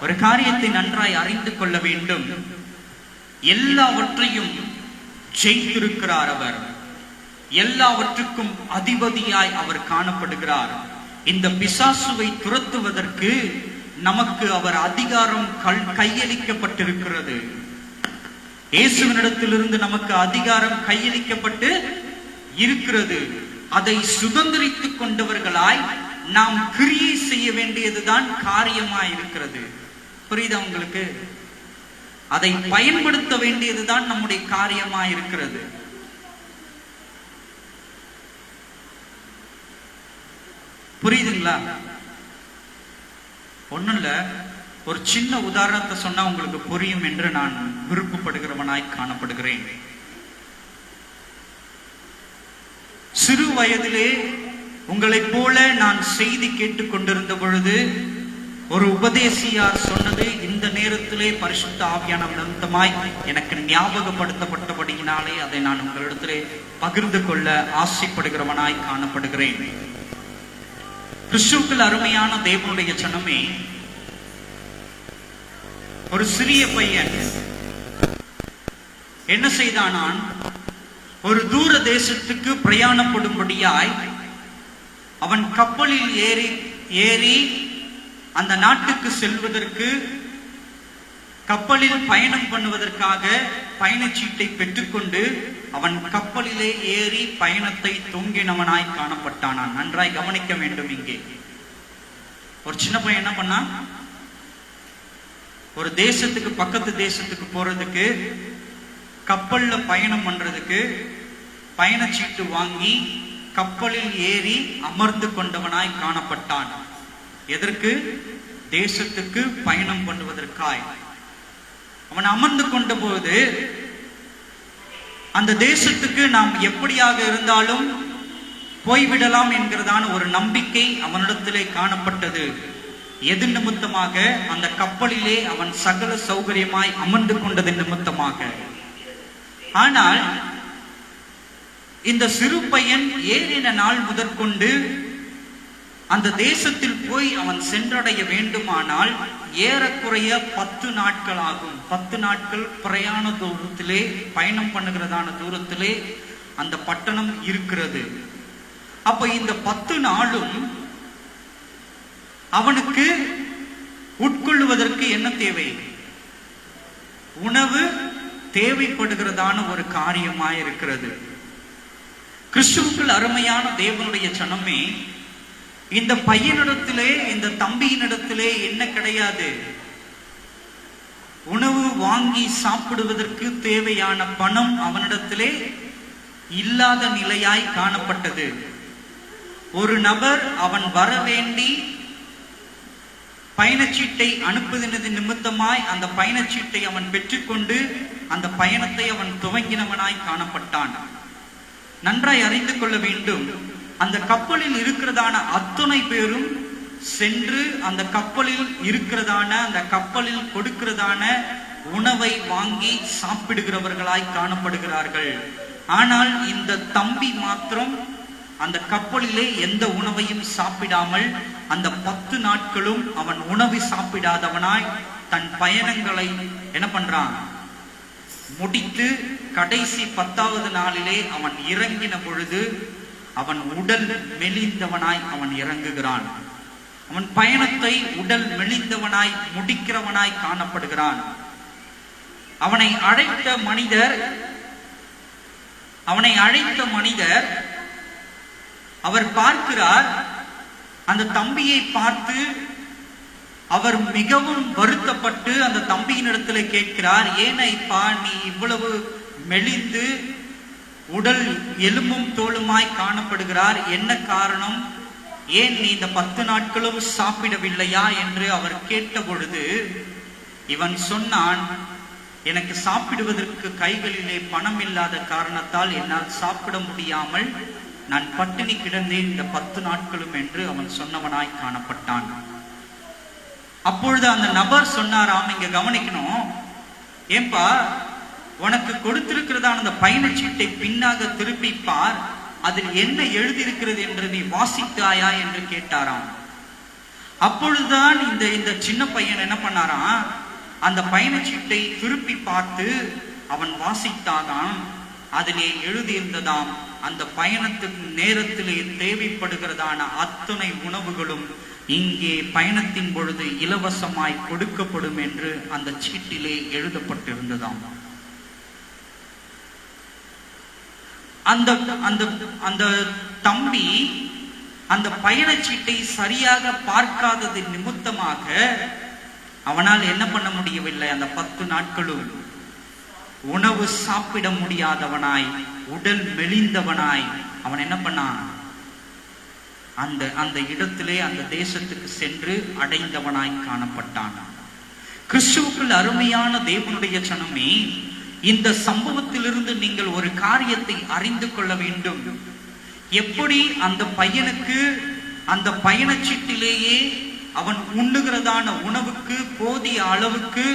ஒரு காரியத்தை நன்றாய் அறிந்து கொள்ள வேண்டும். எல்லாவற்றையும் ஜெயித்திருக்கிறார் அவர். எல்லாவற்றுக்கும் அதிபதியாய் அவர் காணப்படுகிறார். இந்த பிசாசுவை துரத்துவதற்கு நமக்கு அவர் அதிகாரம் கையளிக்கப்பட்டிருக்கிறது. இயேசுவினிடத்திலிருந்து நமக்கு அதிகாரம் கையளிக்கப்பட்டு இருக்கிறது. அதை சுதந்திரித்துக் கொண்டவர்களாய் நாம் கிரியை செய்ய வேண்டியதுதான் காரியமாய் இருக்கிறது. புரியுதா உங்களுக்கு? அதை பயன்படுத்த வேண்டியதுதான் நம்முடைய காரியமாய் இருக்கிறது. புரியுதுங்களா? ஒண்ணும் இல்ல, ஒரு சின்ன உதாரணத்தை சொன்னா உங்களுக்கு புரியும் என்று நான் விருப்பப்படுகிறவனாய் காணப்படுகிறேன். சிறு வயதிலே உங்களைப் போல நான் செய்தி கேட்டுக் கொண்டிருந்த பொழுது ஒரு உபதேசியார் சொன்னது இந்த நேரத்திலே பரிசுத்த ஆவியானவர் நிமித்தமாய் எனக்கு ஞாபகப்படுத்தப்பட்டபடியினாலே அதை நான் உங்களிடத்திலே பகிர்ந்து கொள்ள ஆசைப்படுகிறவனாய் காணப்படுகிறேன். கிறிஸ்துவுக்குள் அருமையான தேவனுடைய ஜனமே, ஒரு சிறிய பையன் என்ன செய்தானான்? ஒரு தூர தேசத்துக்கு பிரயாணப்படும்படியாய் அவன் கப்பலில் ஏறி அந்த நாட்டுக்கு செல்வதற்கு, கப்பலில் பயணம் பண்ணுவதற்காக பயணச்சீட்டை பெற்றுக்கொண்டு அவன் கப்பலிலே ஏறி பயணத்தை தொங்கினவனாய் காணப்பட்டானான். நன்றாய் கவனிக்க வேண்டும். இங்கே ஒரு சின்ன பையன் என்ன பண்ணான்? ஒரு தேசத்துக்கு, பக்கத்து தேசத்துக்கு போறதுக்கு, கப்பல்ல பயணம் பண்றதுக்கு பயணச்சீட்டு வாங்கி கப்பலில் ஏறி அமர்ந்து கொண்டவனாய் காணப்பட்டான். எதற்கு? தேசத்துக்கு பயணம் பண்ணுவதற்காய். அவன் அமர்ந்து கொண்ட போது அந்த தேசத்துக்கு நாம் எப்படியாக இருந்தாலும் போய்விடலாம் என்கிறதான ஒரு நம்பிக்கை அவனிடத்திலே காணப்பட்டது. எது நிமித்தமாக? அந்த கப்பலிலே அவன் சகல சௌகரியமாய் அமர்ந்து கொண்டது நிமித்தமாக. ஆனால் இந்த சிறு பையன் ஏறின நாள் முதற்கொண்டு அந்த தேசத்தில் போய் அவன் சென்றடைய வேண்டுமானால் ஏறக்குறைய 10 நாட்கள் ஆகும். 10 நாட்கள் பிரயாண தூரத்திலே, பயணம் பண்ணுகிறதான தூரத்திலே அந்த பட்டணம் இருக்கிறது. அப்ப இந்த 10 நாளும் அவனுக்கு உட்கொள்ளுவதற்கு என்ன தேவை? உணவு தேவைப்படுகிறதான ஒரு காரியமாய் இருக்கிறது. கிறிஸ்துவுக்குள் அருமையான தேவனுடைய ஜனமே, இந்த பையனிடத்திலே, இந்த தம்பியினிடத்திலே என்ன கிடையாது? உணவு வாங்கி சாப்பிடுவதற்கு தேவையான பணம் அவனிடத்திலே இல்லாத நிலையாய் காணப்பட்டது. ஒரு நபர் அவன் வர வேண்டி பயணச்சீட்டை அனுப்புதினது நிமித்தமாய் அந்த பயணச்சீட்டை அவன் பெற்றுக்கொண்டு அந்த பயணத்தை அவன் துவங்கினவனாய் காணப்பட்டான். நன்றாய் அறிந்து கொள்ள வேண்டும், அந்த கப்பலில் இருக்கிறதான அத்தனை பேரும் சென்று அந்த கப்பலில் இருக்கிறதான, அந்த கப்பலில் கொடுக்கிறதான உணவை வாங்கி சாப்பிடுகிறவர்களாய் காணப்படுகிறார்கள். ஆனால் இந்த தம்பி மாத்திரம் அந்த கப்பலிலே எந்த உணவையும் சாப்பிடாமல் அந்த 10 நாட்களும் அவன் உணவு சாப்பிடாதவனாய் தன் பயணங்களை என்ன பண்றான்? முடித்து கடைசி 10வது நாளிலே அவன் இறங்கின பொழுது அவன் உடல் மெலிந்தவனாய் அவன் இறங்குகிறான். அவன் பயணத்தை உடல் மெலிந்தவனாய் முடிக்கிறவனாய் காணப்படுகிறான். அவனை அழைத்த மனிதர் அவர் பார்க்கிறார். அந்த தம்பியை பார்த்து அவர் மிகவும் வருத்தப்பட்டு அந்த தம்பியினிடத்துல கேட்கிறார், ஏனைப்பா நீ இவ்வளவு மெலிந்து உடல் எலும்பும் தோலுமாய் காணப்படுகிறார், என்ன காரணம்? ஏன் நீ இந்த 10 நாட்களும் சாப்பிடவில்லையா என்று அவர் கேட்ட பொழுது இவன் சொன்னான், எனக்கு சாப்பிடுவதற்கு கைகளிலே பணம் இல்லாத காரணத்தால் என்னால் சாப்பிட முடியாமல் நான் பட்டினி கிடந்தேன் இந்த 10 நாட்களும் என்று அவன் சொன்னவனாய் காணப்பட்டான். அப்பொழுது அந்த நபர் சொன்னாராம், இங்க கவனிக்கணும், ஏன்பா உனக்கு கொடுத்திருக்கிறதான அந்த பயணச்சீட்டை பின்னாக திருப்பி பார், அதில் என்ன எழுதியிருக்கிறது என்று நீ வாசித்தாயா என்று கேட்டாராம். அப்பொழுதுதான் இந்த சின்ன பையன் என்ன பண்ணாராம், அந்த பயணச்சீட்டை திருப்பி பார்த்து அவன் வாசித்தாதான். அதிலே எழுதியிருந்ததாம், அந்த பயணத்துக்கு நேரத்திலே தேவைப்படுகிறதான அத்தனை உணவுகளும் இங்கே பயணத்தின் பொழுது இலவசமாய் கொடுக்கப்படும் என்று அந்த சீட்டிலே எழுதப்பட்டிருந்ததாம். அந்த தம்பி அந்த பயணச்சீட்டை சரியாக பார்க்காததின் நிமித்தமாக அவனால் என்ன பண்ண முடியவில்லை? அந்த 10 நாட்களும் உணவு சாப்பிட முடியாதவனாய், உடல் மெலிந்தவனாய் அவன் என்ன பண்ணான்? அந்த இடத்திலே அந்த தேசத்துக்கு சென்று அடைந்தவனாய் காணப்பட்டான். கிறிஸ்துவுக்குள் அருமையான தேவனுடைய ஜனமே, இந்த சம்பவத்திலிருந்து நீங்கள் ஒரு காரியத்தை அறிந்து கொள்ள வேண்டும். எப்படி அந்த பையனுக்கு அந்த பயணச்சீட்டிலேயே அவன் உண்ணுகிறதான உணவுக்கு போதிய அளவுக்கு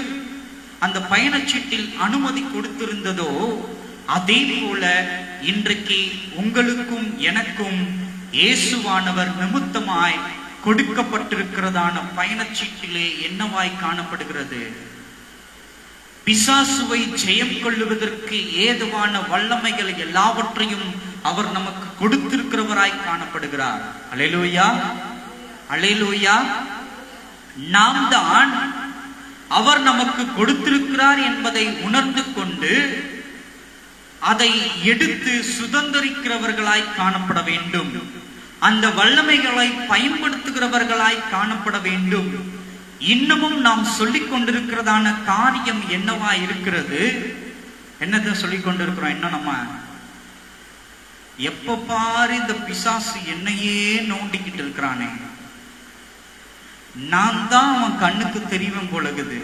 அந்த பயணச்சீட்டில் அனுமதி கொடுத்திருந்ததோ, அதே போல இன்றைக்கு உங்களுக்கும் எனக்கும் இயேசுவானவர் நிமித்தமாய் கொடுக்கப்பட்டிருக்கிறதான பயணச்சீட்டிலே என்னவாய் காணப்படுகிறது? பிசாசுவை ஜெயம் கொள்ளுவதற்கு ஏதுவான வல்லமைகள் எல்லாவற்றையும் அவர் நமக்கு கொடுத்திருக்கிறவராய் காணப்படுகிறார். அல்லேலூயா, அல்லேலூயா. நாம் தான் அவர் நமக்கு கொடுத்திருக்கிறார் என்பதை உணர்ந்து கொண்டு அதை எடுத்து சுதந்திரிக்கிறவர்களாய் காணப்பட வேண்டும். அந்த வல்லமைகளை பயன்படுத்துகிறவர்களாய் காணப்பட வேண்டும். இன்னமும் நாம் சொல்லிக் கொண்டிருக்கிறதான காரியம் என்னவா இருக்கிறது? என்னதான் சொல்லிக் கொண்டிருக்கிறோம்? இன்னும் நம்ம எப்ப பாரு இந்த பிசாசு என்னையே நோண்டிக்கிட்டு இருக்கிறானே, நான் தான் அவன் கண்ணுக்கு தெரியும் போலகுது,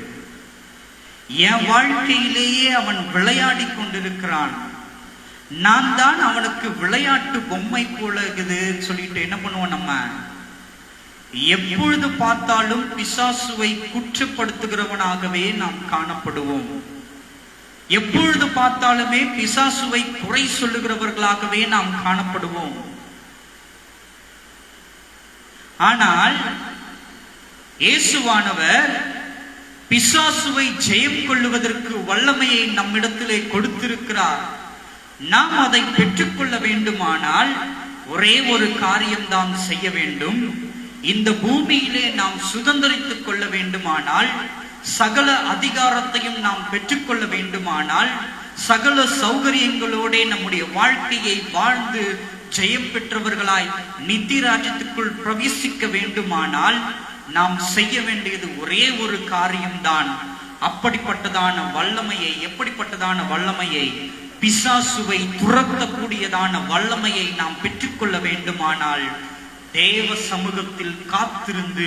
என் வாழ்க்கையிலேயே அவன் விளையாடி கொண்டிருக்கிறான், நான் தான் அவனுக்கு விளையாட்டு பொம்மை போலகுது சொல்லிட்டு என்ன பண்ணுவோம்? நம்ம எப்பொழுது பார்த்தாலும் பிசாசுவை குற்றப்படுத்துகிறவனாகவே நாம் காணப்படுவோம். எப்பொழுது பார்த்தாலுமே பிசாசுவை குறை சொல்லுகிறவர்களாகவே நாம் காணப்படுவோம். ஆனால் இயேசுவானவர் பிசாசுவை ஜெயம் கொள்ளுவதற்கு வல்லமையை நம்மிடத்திலே கொடுத்திருக்கிறார். நாம் அதை பெற்றுக்கொள்ள வேண்டுமானால் ஒரே ஒரு காரியம்தான் செய்ய வேண்டும். இந்த பூமியிலே நாம் சுதந்திரித்துக் கொள்ள வேண்டுமானால், சகல அதிகாரத்தையும் நாம் பெற்றுக்கொள்ள வேண்டுமானால், சகல சௌகரியங்களோட நம்முடைய வாழ்க்கையை வாழ்ந்து ஜெயம் பெற்றவர்களாய் நித்திய ராஜ்யத்துக்குள் பிரவேசிக்க வேண்டுமானால் நாம் செய்ய வேண்டியது ஒரே ஒரு காரியம்தான். அப்படிப்பட்டதான வல்லமையை, எப்படிப்பட்டதான வல்லமையை, பிசாசுவை துரத்தக்கூடியதான வல்லமையை நாம் பெற்றுக்கொள்ள வேண்டுமானால் தேவ சமூகத்தில் காத்திருந்து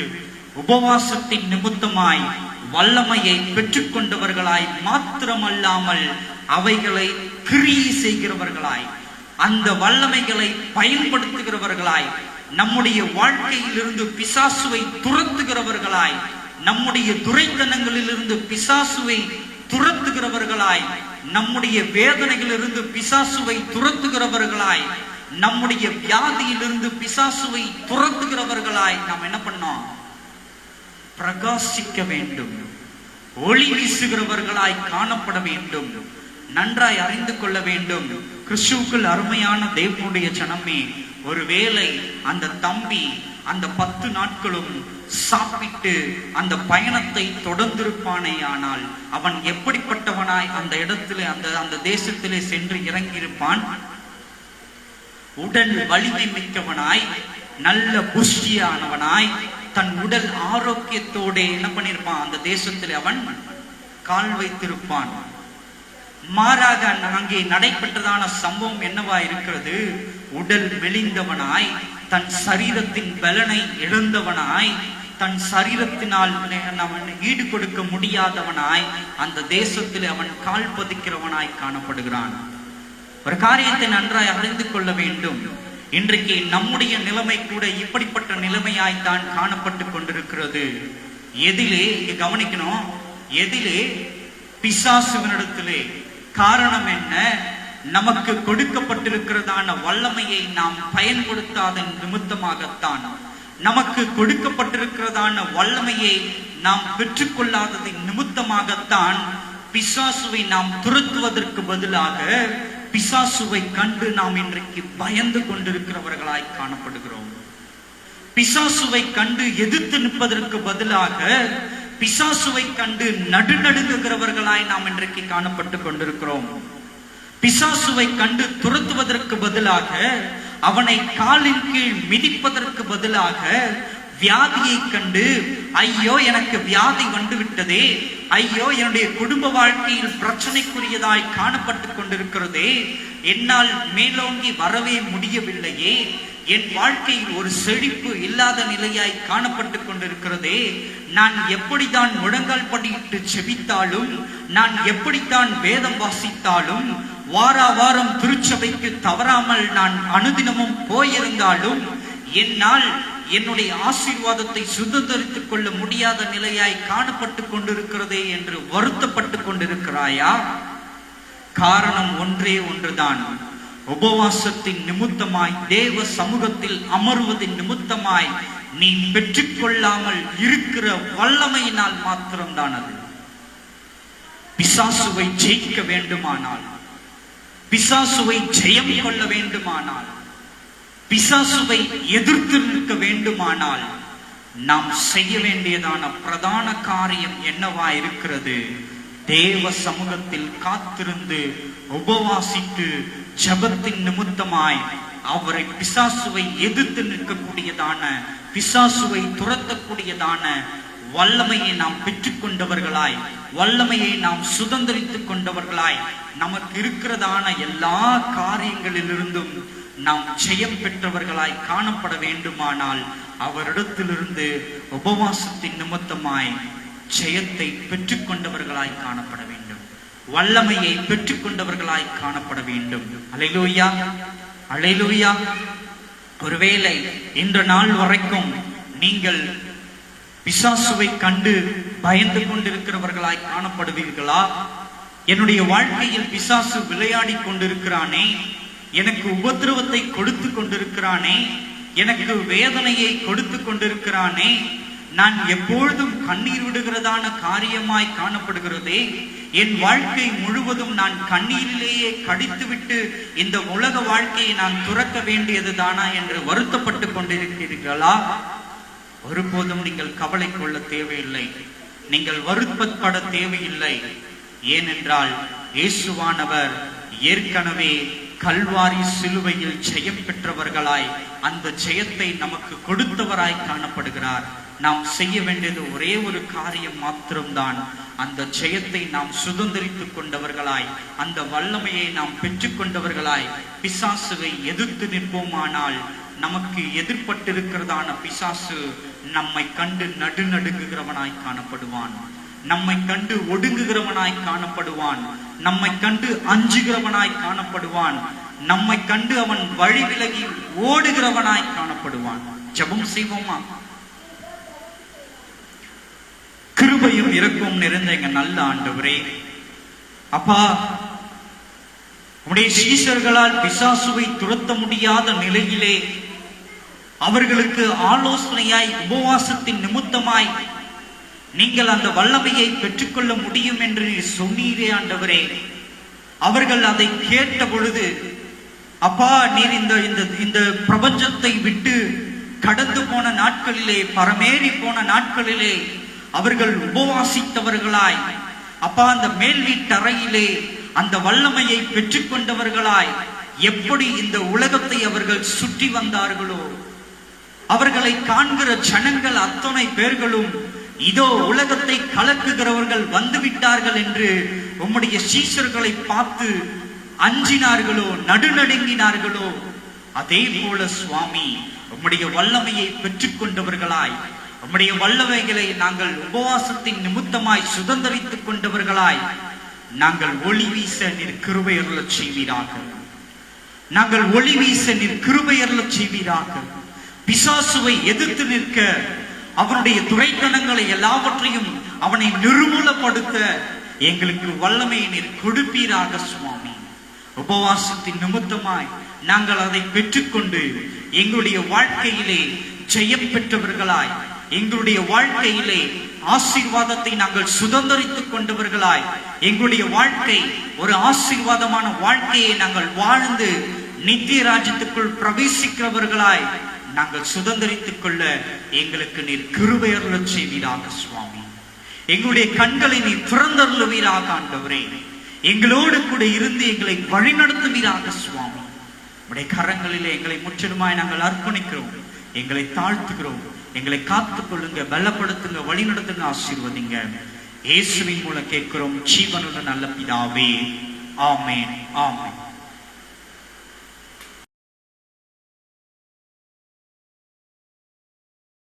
உபவாசத்தின் நிமித்தமாய் வல்லமையை பெற்றுக்கொண்டவர்களாய் மாத்திரமல்லாமல் அவைகளை கிரியை செய்கிறவர்களாய், அந்த வல்லமைகளை பயன்படுத்துகிறவர்களாய், நம்முடைய வாழ்க்கையிலிருந்து பிசாசுவை துரத்துகிறவர்களாய், நம்முடைய துரைத்தனங்களிலிருந்து பிசாசுவை துரத்துகிறவர்களாய், நம்முடைய வேதனைகளிலிருந்து பிசாசுவை துரத்துகிறவர்களாய், நம்முடைய வியாதியிலிருந்து பிசாசுவை துரத்துகிறவர்களாய் நாம் என்ன பண்ணோம்? பிரகாசிக்க வேண்டும், ஒளி வீசுகிறவர்களாய் காணப்பட வேண்டும், நன்றாய் அறிந்து கொள்ள வேண்டும். கிறிஸ்துவுக்குள் அருமையான தேவனுடைய ஜனமே, ஒருவேளை அந்த தம்பி அந்த 10 நாட்களும் சாப்பிட்டு அந்த பயணத்தை தொடர்ந்திருப்பானே ஆனால் அவன் எப்படிப்பட்டவனாய் அந்த இடத்திலே அந்த தேசத்திலே சென்று இறங்கியிருப்பான்? உடல் வலிமை மிக்கவனாய், நல்ல புஷ்டியானவனாய், தன் உடல் ஆரோக்கியத்தோட என்ன பண்ணிருப்பான்? அந்த தேசத்திலே அவன் கால் வைத்திருப்பான். மாறாக அங்கே நடைபெற்றதான சம்பவம் என்னவா இருக்கிறது? உடல் மெலிந்தவனாய், தன் சரீரத்தின் பலனை இழந்தவனாய், தன் சரீரத்தினால் ஈடு கொடுக்க முடியாதவனாய் அந்த தேசத்தில் அவன் கால் பதிக்கிறவனாய் காணப்படுகிறான். ஒரு காரியத்தை நன்றாய் அறிந்து கொள்ள வேண்டும். இன்றைக்கு நம்முடைய நிலைமை கூட இப்படிப்பட்ட நிலைமையாய்த்தான் காணப்பட்டு கொண்டிருக்கிறது. எதிலே கவனிக்கணும், எதிலே? பிசாசுவினிடத்திலே. காரணம் என்ன? நமக்கு கொடுக்கப்பட்டிருக்கிறதான வல்லமையை நாம் பயன்படுத்தாத நிமித்தமாகத்தான், நமக்கு கொடுக்கப்பட்டிருக்கிறதான வல்லமையை நாம் பெற்றுக்கொள்ளாததின் நிமித்தமாகத்தான் பிசாசுவை நாம் துரத்துவதற்கு பதிலாக பிசாசுவை கண்டு நாம் இன்றைக்கு பயந்து கொண்டிருக்கிறவர்களாய் காணப்படுகிறோம். பிசாசுவை கண்டு எதிர்த்து நிற்பதற்கு பதிலாக பிசாசுவை கண்டு நடுநடுங்குகிறவர்களாய் நாம் இன்றைக்கு காணப்பட்டு கொண்டிருக்கிறோம். பிசாசுவை கண்டு துரத்துவதற்கு பதிலாக, அவனை காலின் கீழ் மிதிப்பதற்கு பதிலாக, வியாதியை கண்டு ஐயோ எனக்கு வியாதி வந்து விட்டதே, ஐயோ என்னுடைய குடும்ப வாழ்க்கையில் பிரச்சனைக்குரியதாய் காணப்பட்டு கொண்டிருக்கிறதே, என்னால் மேலோங்கி வரவே முடியவில்லையே, என் வாழ்க்கையில் ஒரு செழிப்பு இல்லாத நிலையாய் காணப்பட்டு கொண்டிருக்கிறதே, நான் எப்படித்தான் முழங்கால் படியிட்டு செபித்தாலும், நான் எப்படித்தான் வேதம் வாசித்தாலும், வாரா வாரம் திருச்சபைக்கு தவறாமல் நான் அனுதினமும் போயிருந்தாலும் என்னால் என்னுடைய ஆசீர்வாதத்தை சுதந்திரித்துக் கொள்ள முடியாத நிலையாய் காணப்பட்டு கொண்டிருக்கிறதே என்று வருத்தப்பட்டு கொண்டிருக்கிறாயா? காரணம் ஒன்றே ஒன்றுதான். உபவாசத்தின் நிமித்தமாய், தேவ சமூகத்தில் அமர்வதின் நிமித்தமாய் நீ பெற்றுக்கொள்ளாமல் இருக்கிற வல்லமையினால் மாத்திரம்தான் அது. பிசாசுவை ஜெயிக்க வேண்டுமானால், பிசாசுவை ஜெயம் கொள்ள வேண்டுமானால், பிசாசுவை எதிர்த்து நிற்க வேண்டுமானால் நாம் செய்ய வேண்டியதான பிரதான காரியம் என்னவா இருக்கிறது? தேவ சமூகத்தில் காத்திருந்து உபவாசித்து ஜபத்தின் நிமித்தமாய் அவரை பிசாசுவை எதிர்த்து நிற்கக்கூடியதான, பிசாசுவை துரத்தக்கூடியதான வல்லமையை நாம் பெற்றுக்கொண்டவர்களாய், வல்லமையை நாம் சுதந்திரித்துக் கொண்டவர்களாய், நமக்கு இருக்கிறதான எல்லா காரியங்களிலிருந்தும் நாம் ஜெயம் பெற்றவர்களாய் காணப்பட வேண்டுமானால் அவரிடத்திலிருந்து உபவாசத்தின் நிமித்தமாய் ஜெயத்தை பெற்றுக்கொண்டவர்களாய் காணப்பட வேண்டும், வல்லமையை பெற்றுக்கொண்டவர்களாய் காணப்பட வேண்டும். அல்லேலூயா, அல்லேலூயா. ஒருவேளை இன்று நாள் வரைக்கும் நீங்கள் பிசாசுவை கண்டு பயந்து கொண்டிருக்கிறவர்களாய் காணப்படுவீர்களா? என்னுடைய வாழ்க்கையில் பிசாசு விளையாடி கொண்டிருக்கிறானே, எனக்கு உபத்திரவத்தை கொடுத்து கொண்டிருக்கிறானே, எனக்கு வேதனையை கொடுத்து கொண்டிருக்கிறானே, நான் எப்பொழுதும் கண்ணீர் விடுகிறதான காரியமாய் காணப்படுகிறதே, என் வாழ்க்கை முழுவதும் நான் கண்ணீரிலேயே கடித்துவிட்டு இந்த உலக வாழ்க்கையை நான் துறக்க வேண்டியது தானா என்று வருத்தப்பட்டு கொண்டிருக்கிறீர்களா? ஒருபோதும் நீங்கள் கவலை கொள்ள தேவையில்லை, நீங்கள் வருத்தப்பட தேவையில்லை. ஏனென்றால் இயேசுவானவர் ஏற்கனவே கல்வாரி சிலுவையில் ஜெயம் பெற்றவர்களாய் அந்த ஜெயத்தை நமக்கு கொடுத்தவராய் காணப்படுகிறார். நாம் செய்ய வேண்டியது ஒரே ஒரு காரியம் மாத்திரம்தான். அந்த ஜெயத்தை நாம் சுதந்திரித்துக் கொண்டவர்களாய், அந்த வல்லமையை நாம் பெற்றுக் கொண்டவர்களாய் பிசாசுவை எதிர்த்து நிற்போமானால், நமக்கு எதிர்பட்டிருக்கிறதான பிசாசு நம்மை கண்டு நடுநடுங்குகிறவனாய் காணப்படுவான், நம்மை கண்டு ஒடுங்குகிறவனாய் காணப்படுவான், நம்மை கண்டு அஞ்சுகிறவனாய் காணப்படுவான், நம்மை கண்டு அவன் வழி விலகி ஓடுகிறவனாய் காணப்படுவான். ஜெபம் செய்வோமா? கிருபையும் இரக்கமும் நிறைந்த எங்க நல்ல ஆண்டவரே, அப்பா, உம்முடைய சீஷர்களால் பிசாசுவை துரத்த முடியாத நிலையிலே அவர்களுக்கு ஆலோசனையாய் உபவாசத்தின் நிமித்தமாய் நீங்கள் அந்த வல்லமையை பெற்றுக்கொள்ள முடியும் என்று சொன்னீரே ஆண்டவரே. அவர்கள் அதை கேட்ட பொழுது, அப்பா, நீர் இந்த பிரபஞ்சத்தை விட்டு கடந்து போன நாட்களிலே, பரமேறி போன நாட்களிலே அவர்கள் உபவாசித்தவர்களாய், அப்பா, அந்த மேல் வீட்டறையிலே அந்த வல்லமையை பெற்றுக்கொண்டவர்களாய் எப்படி இந்த உலகத்தை அவர்கள் சுற்றி வந்தார்களோ, அவர்களை காண்கிற ஜனங்கள் அத்தனை பேர்களும் இதோ உலகத்தை கலக்குகிறவர்கள் வந்துவிட்டார்கள் என்று உம்முடைய சீஷர்களை பார்த்து அஞ்சினார்களோ, நடுநடுங்கினார்களோ, அதே போல சுவாமி, உம்முடைய வல்லமையை பெற்றுக்கொண்டவர்களாய், உம்முடைய வல்லமைகளை நாங்கள் உபவாசத்தின் நிமித்தமாய் சுதந்திரித்துக் கொண்டவர்களாய் நாங்கள் ஒளி வீச நீர் கிருபை அருளச் செய்வீராக. நாங்கள் ஒளி வீச நீர் கிருபை அருளச் செய்வீராக. பிசாசுவை எதிர்த்து நிற்க, அவனுடைய துரைத்தனங்களை எல்லாவற்றையும் அவனை நிர்மூலப்படுத்த எங்களுக்கு வல்லமையை நீர் கொடுப்பீராக சுவாமி. உபவாசத்தின் நிமித்தமாய் நாங்கள் அதை பெற்றுக்கொண்டு எங்களுடைய வாழ்க்கையிலே ஜெயம் பெற்றவர்களாய், எங்களுடைய வாழ்க்கையிலே ஆசீர்வாதத்தை நாங்கள் சுதந்திரித்துக் கொண்டவர்களாய், எங்களுடைய வாழ்க்கை ஒரு ஆசீர்வாதமான வாழ்க்கையை நாங்கள் வாழ்ந்து நித்திய ராஜ்யத்துக்குள் பிரவேசிக்கிறவர்களாய் நாங்கள் சுதந்திரித்துக் கொள்ள எங்களுக்கு நீர் கிருபை அருளச் செய்வீராக சுவாமி. எங்களுடைய கண்களை நீர் திறந்தருளுவீராக ஆண்டவரே. எங்களோடு கூட இருந்து எங்களை வழிநடத்துவீராக சுவாமி. உடைய கரங்களிலே எங்களை முற்றிலுமாய் நாங்கள் அர்ப்பணிக்கிறோம், எங்களை தாழ்த்துகிறோம். எங்களை காத்துக் கொள்ளுங்க, பலப்படுத்துங்க, வழி நடத்துங்க, ஆசீர்வதிங்க. இயேசுவின் மூலம் கேட்கிறோம் ஜீவனுள்ள நல்ல பிதாவே. ஆமென், ஆமென்.